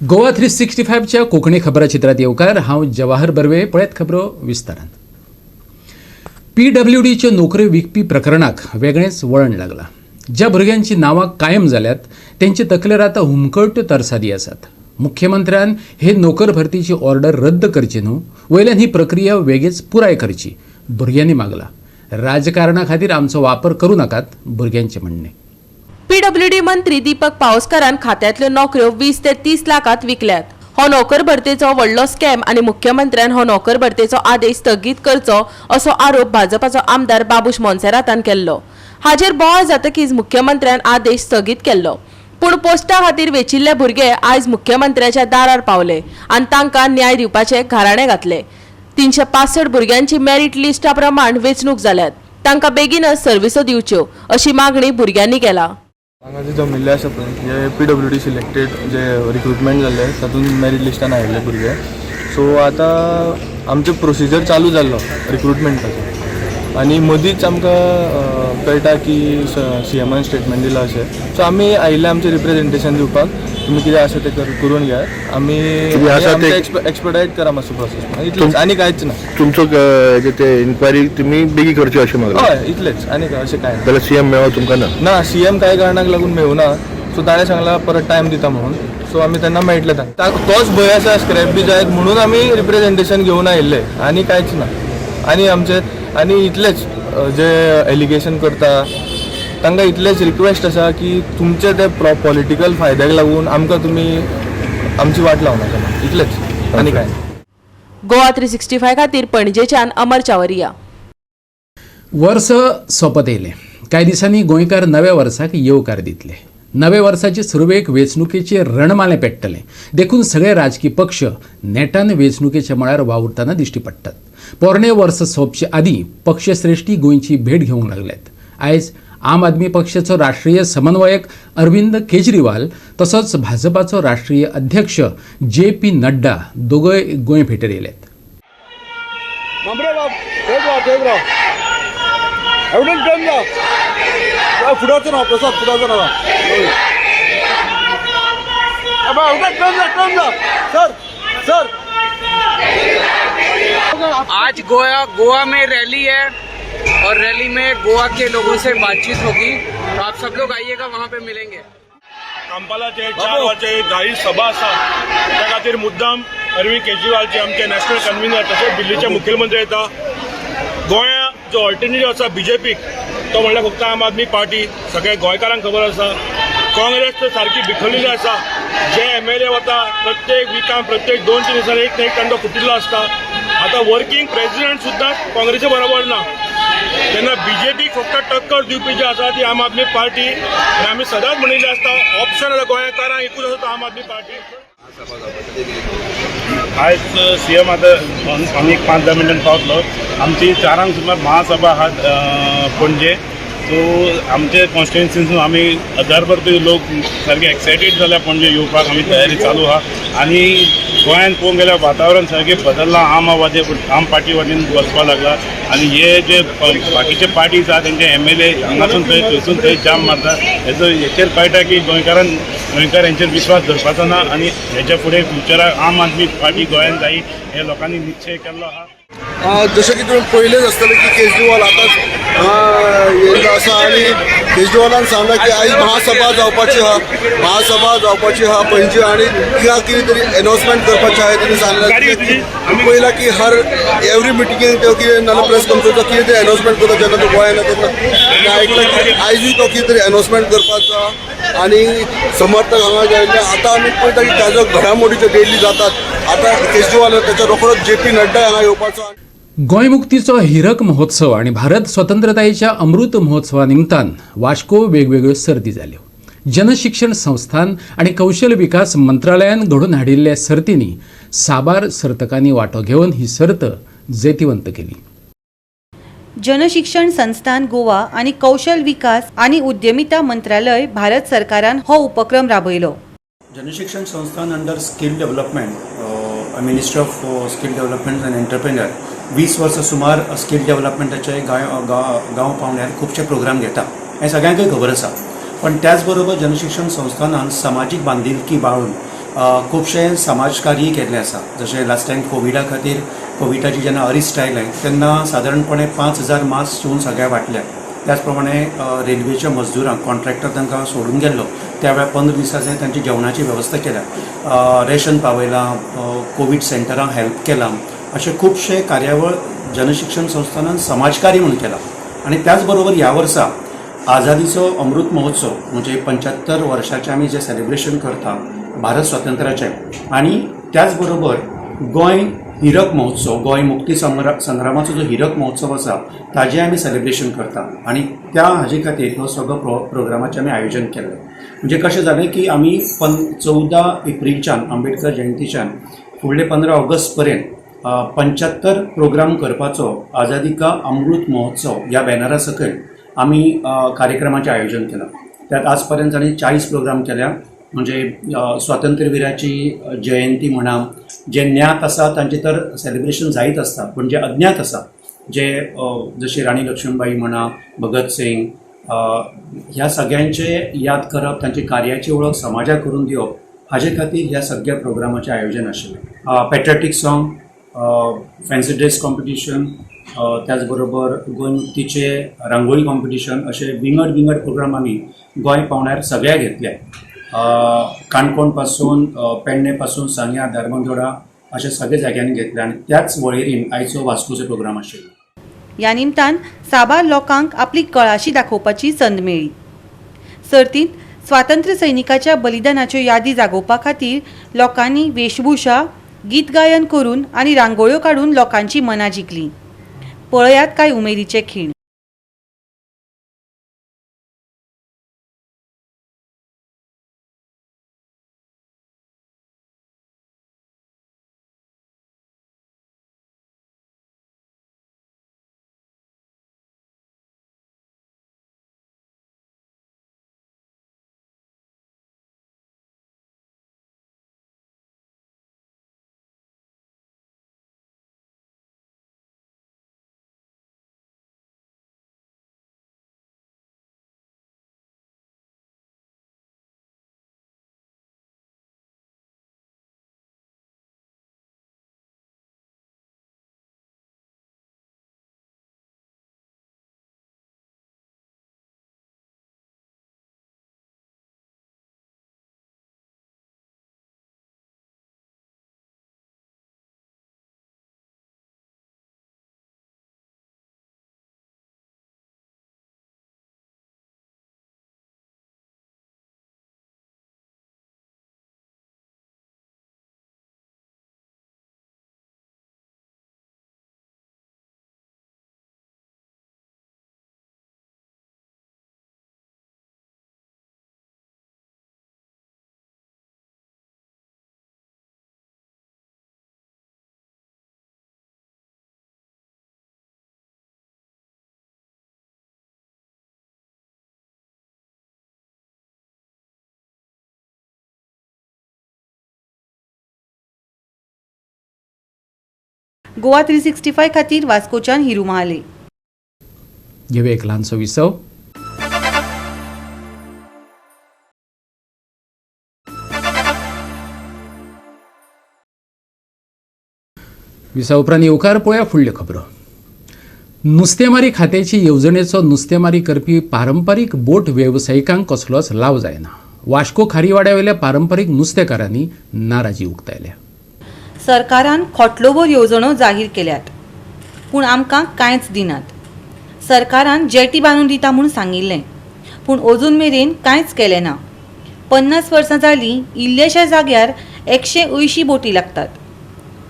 गोवा 365च्या कोंकणी खबराचित्रात येवकार हांव जवाहर बर्वे. पळयत खबरो विस्तारान. PWDचे नोकऱ्यो विकपी प्रकरणाक वेगळेंच वळण लागला. ज्या भुरग्यांची नांवां कायम जाल्यात त्यांचे तकलेर आतां हुमकट तरसादी आसात. मुख्यमंत्र्यान हे नोकर भरतीची ऑर्डर रद्द करची न्हू, वयल्यान ही प्रक्रिया वेगळीच पुराय करची भुरग्यांनी मागला. राजकारणा खातीर आमचो वापर करूं नाकात, भुरग्यांचे म्हणणे. PWD मंत्री दीपक पावसकारान खात्यांतल्यो नोकऱ्यो 20 ते 30 लाखात विकल्यात. हो नोकर भरतेचो व्हडलो स्कॅम आनी मुख्यमंत्र्यान हो नोकर भरतेचो आदेश स्थगीत करचो असो आरोप भाजपाचो आमदार बाबूश मोन्सेरातान केल्लो. हाजेर बोवाळ जातकीच मुख्यमंत्र्यान आदेश स्थगीत केल्लो. पूण पोस्टा खातीर वेचिल्ले भुरगे आयज मुख्यमंत्र्याच्या दारार पावले आनी तांकां न्याय दिवपाचे घाराणे घातले. 365 भुरग्यांची मेरीट लिस्टा प्रमाण वेंचणूक जाल्यात. तांकां बेगीनच सर्विसो दिवच्यो अशी मागणी भुरग्यांनी केला. हांगा जे जमिल्ले आसा पळय जे PWD सिलेक्टेड जे रिक्रुटमेंट जाल्ले तातूंत मेरीट लिस्टान आयिल्ले भुरगे. सो आतां आमचो प्रोसिजर चालू जाल्लो रिक्रुटमेंटाचो आनी मदींच आमकां कळटा की CMन स्टेटमेंट दिला अशें. सो आमी आयिल्ले आमचें रिप्रेजेंटेशन दिवपाक. तुमी कितें आसा तें करून घेयात. आमी एक्सपर्टायज करा मातसो प्रोसेस. इतलेंच आनी कांयच ना. तुमचो ते इन्क्वायरी तुमी बेगी करची अशें मागला. हय इतलेंच आनी अशें कांय ना. जाल्यार CM मेळो तुमकां ना. CM कांय कारणाक लागून मेळूना. सो ताणें सांगलां परत टायम दिता म्हणून. सो आमी तेन्ना मेळटले तांकां. तोच भंय आसा स्क्रॅप बी जायत म्हणून आमी रिप्रेजेंटेशन घेवन आयिल्ले आनी कांयच ना. आनी इतलेच जे एलिगेशन करता तांकां इतलेच रिक्वेस्ट आसा की तुमचे ते पॉलिटिकल फायद्याक लागून आमकां तुमी आमची वाट लावनाका. इतलेच आनी कांय. गोवा 365 खातीर पणजेच्यान अमर चावरिया. वर्स सोंपत येयलें. कांय दिसांनी गोंयकार नव्या वर्साक येवकार दितले. नव्या वर्साचे सुरवेक वेंचणुकेचे रणमाले पेट्टले. देखून सगळे राजकीय पक्ष नेटान वेंचणुकेच्या मळार वावुरतना दिश्टी पडटात. पोरणे वर्स सोंपचे आदीं पक्षश्रेश्ठी गोंयची भेट घेवंक लागल्यात. आयज आम आदमी पक्षाचो राष्ट्रीय समन्वयक अरविंद केजरीवाल तसोच भाजपाचो राष्ट्रीय अध्यक्ष JP नड्डा दोगय गोंय भेटेर येयल्यात. आज गोवा में रैली है और रैली में गोवा के लोगों से बातचीत होगी. तो आप सब लोग आइएगा, वहाँ पे मिलेंगे. कांपालाचे 4 वरांचे जाहीर सभा आसा त्या खातीर मुद्दाम अरविंद केजरीवालचे आमचे नॅशनल कन्व्हिनर तशेंच दिल्लीचे मुख्यमंत्री येता. गोंया जो ऑल्टरनेटिव्ह आसा BJP तो म्हणल्यार फक्त आम आदमी पार्टी. सगळ्या गोंयकारांक खबर आसा. काँग्रेस तर सारकी बिखरलेली आसा. जे MLA वता प्रत्येक विकान प्रत्येक 2-3 दिसांनी एक ना एक कांडो फुटिल्लो आसता. आतां वर्किंग प्रेसिडेंट सुद्दां काँग्रेसी बरोबर ना. तेन्ना BJP फक्त टक्कर दिवपी जी आसा ती आम आदमी पार्टी. आनी आमी सदांच म्हणिल्लें आसता ऑप्शन आतां गोंयकारांक एकूच आसा तो आम आदमी पार्टी. आज CM आतां आमी 5-10 मिनटान पावतलो. आमची 4 सुमार महासभा आहा पणजे. सो आमचे कॉन्स्टिट्युएन्सीसून आमी 1000 लोक सारके एक्सायटेड जाल्या पणजे येवपाक. आमी तयारी चालू आहा आनी गोंयांत पळोवंक गेल्यार वातावरण सारकें बदल्लां. आम पार्टी वाटेन वचपाक लागला आनी हे जे बाकीचे पार्टीज आहा तेंचे MLA हांगासून थंयसून थंय जाम मारता. हेचेर कळटा की गोंयकार हेंचेर विश्वास धरपाचो ना आनी हेच्या फुडें फ्युचराक आम आदमी पार्टी गोंयांत जायी हे लोकांनी निश्चय केल्लो आहा. जशें की तुवें पयलेंच आसतलें की केजरीवाल आतांच येयल्लो आसा आनी केजरीवालान सांगलां की आयज महासभा जावपाची आहा पणजे आनी कितें तरी अनाउन्समेंट करपाचें आहा. तेणी सांगलां पयलां की हर एवरी मिटिंगेक तो कितें नाल्यार प्रेस कॉन्फरन्साक कितें तरी अनाउन्समेंट करता जेन्ना तो गोंयांत येता तेन्ना आयकलां की आयजूय तो कितें तरी अनाउन्समेंट करपाचो आहा. आनी समर्थक हांगा गेल्ले आतां आमी पळयता की ताज्यो घडामोडी ज्यो डेली जातात. आतां केजरीवाल ताच्या रोखडोच JP नड्डा हांगा येवपाचो. गोंय मुक्तीचो हिरक महोत्सव आणि भारत स्वतंत्रतायेच्या अमृत महोत्सवा निमतान वास्को वेगवेगळ्यो सर्ती जाल्यो. जनशिक्षण संस्थान आणि कौशल विकास मंत्रालयान घडोवन हाडिल्ल्या सर्तींनी साबार सर्तकांनी वांटो घेवन ही सर्त जैतिवंत केली. जनशिक्षण संस्थान गोवा आणि कौशल विकास आणि उद्यमिता मंत्रालय भारत सरकारान हो उपक्रम राबयलो. जनशिक्षण संस्थान under skill development ministry of skill development and entrepreneur 20 वर्सां सुमार स्किल डेव्हलपमेंटाचे गांव पावण्यार खुबशे प्रोग्राम घेता हें सगळ्यांकय खबर आसा. पण त्याच बरोबर जनशिक्षण संस्थानान सामाजीक बांधिलकी बाळगून खुबशे समाजकार्य केल्ले आसा. जशें लास्ट टायम कोविडा खातीर कोविडाची जेन्ना अरिस्ट आयलें तेन्ना सादारणपणे 5,000 मास्क शिवून सगळ्या वाटल्या. त्याच प्रमाणे रेल्वेच्या मजदुरांक कॉन्ट्रॅक्टर तांकां सोडून गेल्लो त्या वेळार 15 दिसांचे तांची जेवणाची वेवस्था केल्या, रेशन पावयलां, कोवीड सेंटरांक हेल्प केलां. अशे खुबशे कार्यावळ जनशिक्षण संस्थानान समाजकार्य म्हणून केला. आणि त्याच बरोबर ह्या वर्सा आझादीचो अमृत महोत्सव म्हणजे 75 वर्साचें आमी जे सेलिब्रेशन करता भारत स्वातंत्र्याचें, आणि त्याच बरोबर गोंय हिरक महोत्सव, गोंय मुक्ती संग्रामाचो जो हिरक महोत्सव आसा ताजें आमी सेलिब्रेशन करता. आणि त्या हाजे खातीर हो सगळो प्रोग्रामाचें आमी आयोजन केल्लें. म्हणजे कशें जालें की आमी 14 एप्रिलच्यान आंबेडकर जयंतीच्यान फुडले 15 ऑगस्ट पर्यंत 75 प्रोग्राम करपाचो आझादी का अमृत महोत्सव ह्या बॅनरा सकयल आमी कार्यक्रमाचें आयोजन केलां. त्यात आज पर्यंत आमी 40 प्रोग्राम केल्या. म्हणजे स्वातंत्र्यवीराची जयंती म्हणा, जे ज्ञात आसा तांचे तर सेलिब्रेशन जायत आसता, पण जे अज्ञात आसा जे जशी राणी लक्ष्मीबाई म्हणा, भगत सिंग, ह्या सगळ्यांचे याद करप, तांची कार्याची वळख समाजाक करून दिवप, हाजे खातीर ह्या सगळ्या प्रोग्रामाचें आयोजन आशिल्लें. Patriotic song, fancy dress competition, त्याच बरोबर गोंय मुक्तीचे रांगोळी कॉम्पिटिशन, असे विंगड प्रोग्राम आमी गोंय पावण्यार सगळ्या घेतल्या. काणकोण पासून पेडणे पासून सांग्या, धारबांदोडा अशा सगळ्या जाग्यांनी घेतल्या. आणि त्याच वळेरीन आयचो वास्कोचो प्रोग्राम आशिल्लो. ह्या निमतान साबार लोकांक आपली कळाशी दाखोवपाची संद मेळ्ळी. सर्तींत स्वातंत्र्य सैनिकाच्या बलिदानाच्यो यादी जागोवपा खातीर लोकांनी वेशभूषा, गीत गायन करून आनी रांगोळ्यो काडून लोकांची मनां जिखलीं. पळयात कांय उमेदीचे खीण. गोवा 365 खातीर वास्कोच्यान हिरू महाले. घेऊया एक ल्हानसो विसव. विसा उपरांत येवकार पळोवया फुडल्यो खबरो. नुस्तेमारी खात्याची येवजणेचो नुस्तेमारी करपी पारंपारीक बोट वेवसायिकांक कसलोच लाव जायना. वास्को खारीवाड्या वयल्या पारंपारीक नुस्तेकारांनी नाराजी उक्तायल्या. सरकारान खोटलोभर येवजण्यो जाहीर केल्यात, पूण आमकां कांयच दिनात. सरकारान जेटी बांदून दिता म्हूण सांगिल्लें, पूण अजून मेरेन कांयच केलें ना. 50 वर्सां जालीं इल्लेशा जाग्यार 180 बोटी लागतात.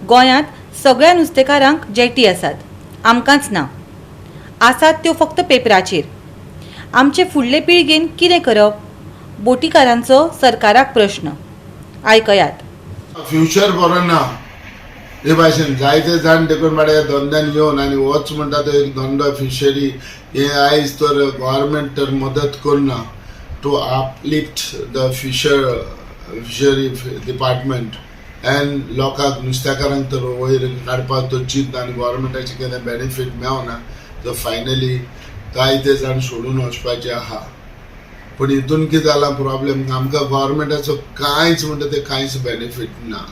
गोंयांत सगळ्या नुस्तेकारांक जेटी आसात, आमकांच ना. आसात त्यो फक्त पेपराचेर. आमचे फुडले पिळगेन कितें करप? बोटीकारांचो सरकाराक प्रश्न. आयकयात. फ्युचर बरो ना. हे भाशेन जायते जाण देखून बाबड्या धंद्यान येवन आनी वच म्हणटा तो एक धंदो फिशरी हे आयज तर गव्हर्मेंट तर मदत करना to uplift the fishery department and लोकांक नुस्तेकारांक तर वयर काडपाक तो चिंत आनी गव्हर्मेंटाचे कितें बेनिफीट मेळना. तर फायनली जायते जाण सोडून वचपाचे आहा. पण हितून कितें जालां प्रॉब्लेम आमकां गव्हर्मेंटाचो कांयच म्हणटा ते कांयच बेनिफीट ना.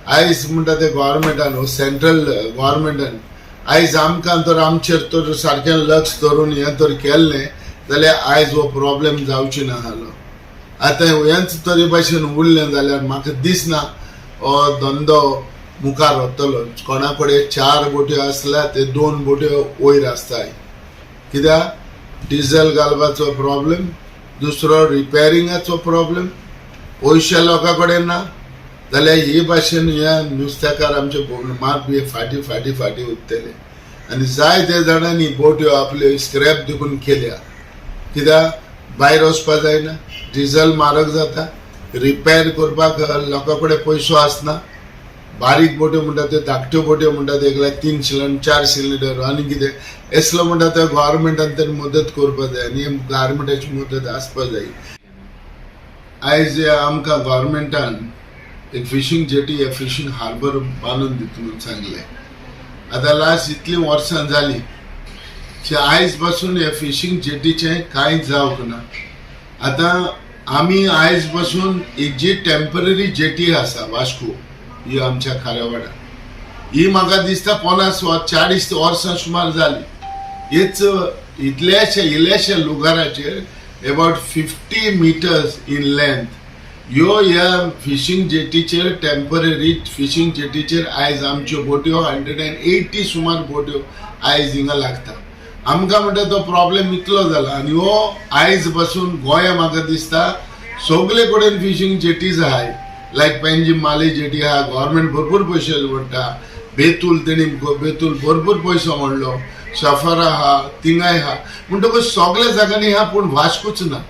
आयज म्हणटा ते गव्हर्मेंटान सेंट्रल गव्हर्मेंटान आयज आमकां तर आमचेर तर सारकें लक्ष धरून हें तर केल्लें जाल्यार आयज हो प्रॉब्लेम जावची ना आहलो. आतां हेंच तरे भाशेन उरलें जाल्यार म्हाका दिसना हो धंदो मुखार वतलो. कोणा कडेन 4 बोट्यो आसल्या ते 2 बोट्यो वयर आसताय. कित्याक डिझल घालपाचो प्रॉब्लेम, दुसरो रिपेरिंगाचो प्रॉब्लेम, पयशे लोकां कडेन ना जाल्यार हे भाशेन ह्या नुस्तेकार आमचे मात बी फाटी फाटी फाटी उरतले. आनी जायते जाणांनी बोट्यो आपल्यो स्क्रॅप देखून केल्या. कित्याक भायर वचपा जायना, डिझल म्हारग जाता, रिपेर करपाक लोकां कडेन पयसो आसना. बारीक बोट्यो म्हणटा त्यो धाकट्यो बोट्यो म्हणटा ते 3 सिलिंडर 4 सिलिंडर आनी कितें असलो म्हणटा ते गव्हर्मेंटान तर मदत करपा जाय आनी गव्हर्मेंटाची मदत आसपा जाय. आयज आमकां गव्हर्मेंटान एक फिशींग जेटी या फिशींग हार्बर बांदून दिता म्हणून सांगले. आतां लास्ट इतली वर्सां जाली की आयज पासून ह्या फिशींग जेटीचें कांय जावंक ना. आतां आमी आयज पासून एक जी टेम्पररी जेटी आसा वास्को ही आमच्या खाऱ्यावाडा ही म्हाका दिसता 40 वर्सां सुमार जाली. हेच इल्ल्याशा लुगाराचेर अबाउट 50 मिटर्स इन लेंथ ह्या फिशींग जेटीचेर टेम्पररी फिशींग जेटीचेर आयज आमच्यो बोट्यो 180 सुमार बोट्यो आयज हिंगा लागता. आमकां म्हणटा तो प्रॉब्लेम इतलो जाला आनी हो आयज पासून गोंया म्हाका दिसता सगळे कडेन फिशींग जेटीज आहाय. लायक पेंजीम माले जेटी आहा, गव्हर्मेंट भरपूर पयशे म्हणटा. बेतूल तेणी बेतूल भरपूर पयसो म्हणलो. सफर आहा, तिंगाय आहा म्हणटकच सगळ्या जाग्यांनी आहा पूण वास्कोच ना.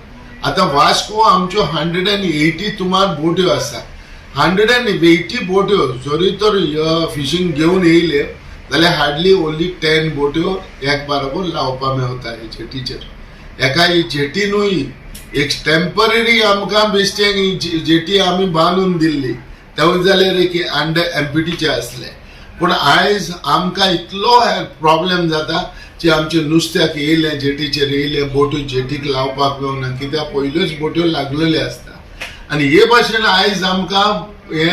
आतां वास्को आमच्यो 180 सुमार बोट्यो आसा. 180 बोट्यो जरी तर फिशींग घेवन येयले जाल्यार हार्डली ओन्ली 10 बोट्यो एक बरोबर लावपा मेवता हे जेटीचेर. एका जेटीनूय एक टेम्पररी आमकां बेश्टें जेटी आमी बांदून दिल्ली तेवूय जाल्यार एक अंडर एम्पिटीचे आसले. पूण आयज आमकां इतलो प्रॉब्लेम जाता की आमचे नुस्त्याक येयले जेटीचेर येयले बोट्यो जेटीक लावपाक मेवना कित्याक पयल्योच बोट्यो लागलेल्यो आसता. आनी हे भाशेन आयज आमकां हे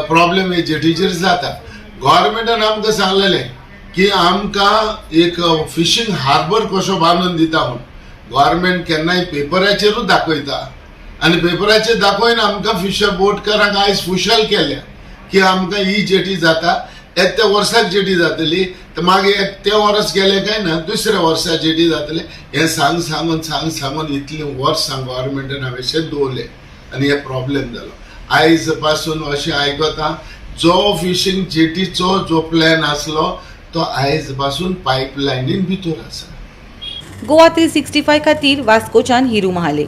प्रॉब्लेम हे जेटीचेर जाता. गव्हर्मेंटान आमकां सांगलेलें की आमकां एक फिशींग हार्बर कसो बांदून दिता म्हणून. गव्हर्मेंट केन्नाय पेपराचेरूच दाखयता आनी पेपराचेर दाखोवन आमकां फिशर बोटकारांक आयज खुशाल केल्या की आमकां ही जेटी जाता. एक त्या वर्साक जेटी जातली तर मागीर एक ते वर्स गेले काय ना दुसऱ्या वर्सा जेटी जातले. हे सांगून इतली वर्सां गव्हर्मेंटान हांवें दवरले आनी हे प्रॉब्लेम जालो. आयज पासून अशें आयकता जो फिशींग जेटीचो जो प्लॅन आसलो तो आयज पासून पायपलायनीन भितर आसा. गोवा 365 खातीर वास्कोच्यान हिरू महाले.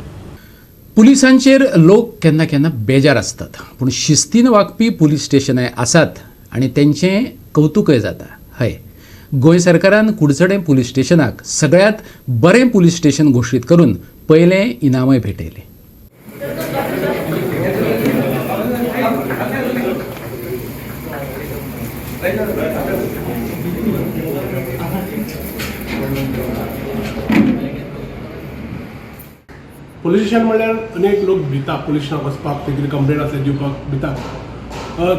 पुलिसांचेर लोक केन्ना केन्ना बेजार असतात पूण शिस्तीन वागपी पुलीस स्टेशनाय आसात आनी तेंचें कौतुकय जाता. हय, गोंय सरकारान कुडचडें पुलीस स्टेशनाक सगळ्यांत बरें पुलीस स्टेशन घोशीत करून पयलें इनामय भेटयलें. पुलीस स्टेशन म्हणल्यार अनेक लोक भिता पुलीस स्टेशनाक वचपाक, ते कितें कंप्लेंट आसल्यार दिवपाक भिता.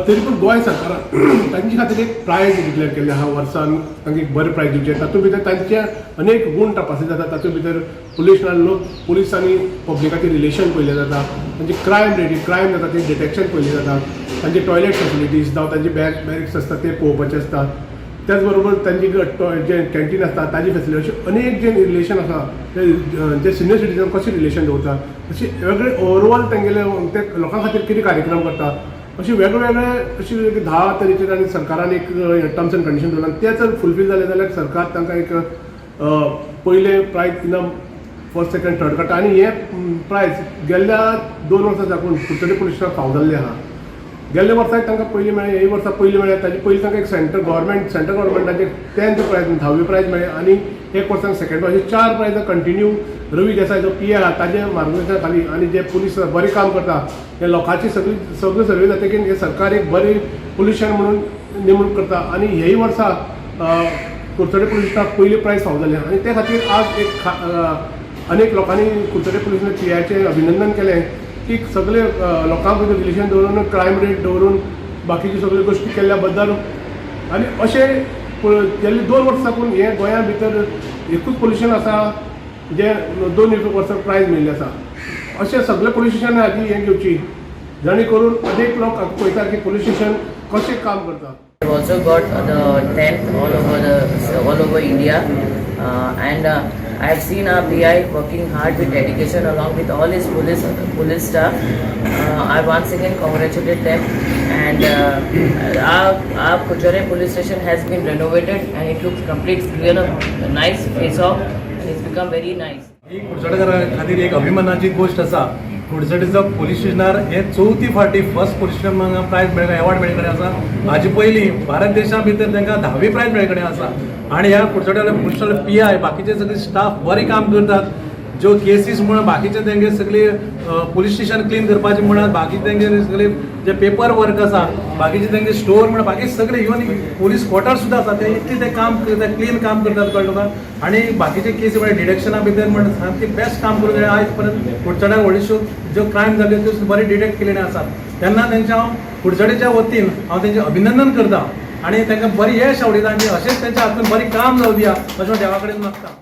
तरी पूण गोंय सरकारान तांचे खातीर एक प्रायज डिक्लेअर केल्लें आहा. वर्सान तांकां एक बरें प्रायज दिवचें. तातूंत भितर तांचे अनेक गुण तपासले जातात. तातूंत भितर पुलीस लोक पुलीस आनी पब्लिकाचें रिलेशन पयलें जाता. तांचे क्रायम जाता ते डिटेक्शन पयलें जाता. तांचे टॉयलेट फेसिलिटीज जावं तांचे बॅरिक्स आसता ते पळोवपाचे आसता. त्याच बरोबर तांची जे कॅन्टीन आसता ताजी फेसिलिटी अशें अनेक जे रिलेशन आसा जे सिनियर सिटीजन कशें रिलेशन दवरता अशें वेगळे ओवरऑल तेंगेले ते लोकां खातीर कितें कार्यक्रम करता अशी वेगवेगळे अशी 10 तरेचे आनी सरकारान एक टर्म्स एंड कंडिशन दवरला. ते जर फुलफील जाले जाल्यार सरकार तांकां एक पयले प्रायज इनाम फर्स्ट सेकंड थर्ड काडटा. आनी हे प्रायज गेल्ल्या 2 वर्सां साकून कुडचडे पुलीस स्टेशनाक फावो जाल्लें आहा. गेल्ल्या वर्साक तांकां पयलीं मेळ्ळें, हे वर्सा पयलीं मेळ्ळें. ताजे पयलीं तांकां एक सेंट्रल गव्हर्मेंटाचे 10th प्रायज 10वे प्रायज मेळ्ळें. आनी एक वर्साक सेकंड अशें 4 प्रायजां कंटिन्यू रवी देसाय जो PA आहा ताजे मार्गदर्शना खाली आनी जे पुलीस बरें काम करता हे लोकांची सगळी सर्वे जाता की हे सरकार एक बरें पुलीस स्टेशन म्हणून नेमणूक करता. आनी हेय वर्सा कुडचडे पुलीस स्टेशनाक पयलीं प्रायज फावो जालें. आनी ते खातीर आज एक अनेक लोकांनी कुडचडे पुलिसांनी PIचे अभिनंदन केलें की सगळे लोकां भितर रिलेशन दवरून क्रायम रेट दवरून बाकीच्यो सगळ्यो गोश्टी केल्ल्या बद्दल आनी अशें गेल्ली 2 वर्सां साकून हे गोंया भितर एकूच पुलीस स्टेशन आसा जे 2 वर्सां प्रायज मेळिल्लें आसा. अशें सगळे पुलीस स्टेशन हाची हें घेवची जाणी करून अनेक लोक पळयता की पुलीस स्टेशन कशें काम करता. I've also got the 10th all over India, and I have seen our PI working hard with dedication along with all his police staff. I once again congratulate them, and our Kuchare police station has been renovated and it looks complete, clear, a nice face off, and it's become very nice. ही कुडचडेकारां खातीर एक अभिमानाची गोष्ट आसा. कुडचडेचो police स्टेशनार हे 4थी फावटी first police station prize मेळ्ळे, award मेळ्ळे कडेन आसा. हाजे पयलीं भारत देशा भितर तांकां 10वी प्रायज मेळ्ळे कडेन आसा. आनी ह्या कुडचड्याले पुलीस PI बाकीचे सगळे स्टाफ बरें काम करतात. ज्यो केसीस म्हणून बाकीचे तेंगे सगळे पुलीस स्टेशन क्लीन करपाचे म्हणून बाकी तेंगे सगळे जे पेपर वर्क आसा बाकीचे तेंगे स्टोर म्हणून बाकी सगळे इवन पुलीस क्वॉर्टर सुद्दां आसा ते इतले ते काम करतात, क्लीन काम करतात कळ्ळें तुका. आनी बाकीचे केसी म्हणजे डिटेक्शना भितर म्हणून सामके बेस्ट काम करून आयज पर्यंत कुडचड्याक व्हडल्योश्यो ज्यो क्रायम जाल्यो त्यो बरे डिटेक्ट केलेले आसात. तेन्ना तेंच्या हांव कुडचडेच्या वतीन हांव तेंचें अभिनंदन करता आनी तांकां बरी यश आवडीता आनी अशेंच तेंच्या हातून बरें काम जावं दिया अशें देवा कडेन मागता.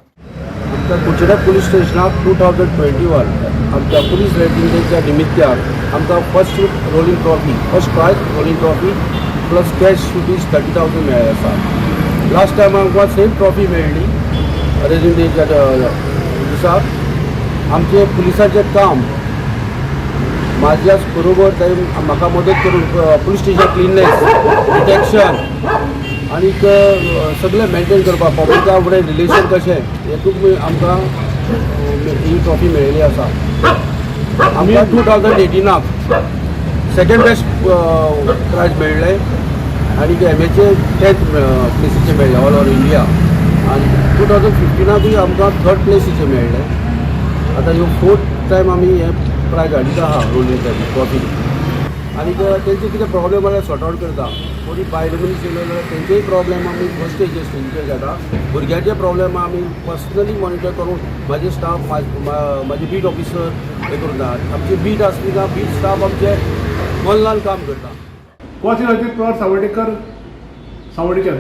आमच्या कुडचड्या पुलीस स्टेशनाक 2021 आमच्या पुलीस रेजिडेंटच्या निमित्यान आमकां first rolling trophy, first prize rolling trophy plus cash rupees 30,000 मेळ्ळे आसा. लास्ट टायम आमकां सेम ट्रॉफी मेळ्ळी रेजिडेंटच्या दिसाक. आमचे पुलिसाचें काम म्हाज्या बरोबर थंय म्हाका मदत करून पुलीस स्टेशन क्लिननेस, डिटेक्शन आनीक सगळें मेंटेन करपाक पब्लिका फुडें रिलेशन कशें हेतूंक आमकां ही ट्रॉफी मेळिल्ली आसा. आमकां 2018 सेकेंड बेस्ट प्रायज मेळ्ळें आनी MAचे 10th प्लेसीचे मेळ्ळे ऑल ओवर इंडिया. आनी 2015 आमकां 3rd प्लेसीचे मेळ्ळे. आतां ह्यो 4th टायम आमी हे प्रायज हाडिता आहा रोलिंग ट्रॉफी. आनी तेंचे कितें प्रॉब्लेम जाल्यार सॉर्ट आवट करता. कोणी भायले मनीस येयले जाल्यार तेंचेय प्रॉब्लेम आमी फर्स्ट स्टेजीचेर घेता. भुरग्यांचे प्रॉब्लेम आमी पर्सनली मॉनिटर करून म्हाजे स्टाफ म्हाजे बीट ऑफिसर हे करतात. आमचे बीट आसली काय बीट स्टाफ आमचे मनलान काम करता. कोचिंगाचे प्रॉर सावडेकर.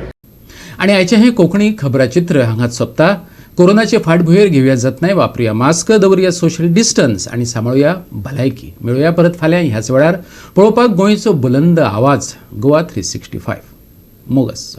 आणि आयचें हें कोंकणी खबराचित्र हांगाच सोंपता. कोरोनाचे फाटभुंयेर घेवया जतनाय, वापरुया मास्क, दवरुया सोशल डिस्टन्स आणि सांबाळुया भलायकी. मेळुया परत फाल्यां ह्याच वेळार पळोवपाक गोंयचो बुलंद आवाज गोवा 365. मोगस.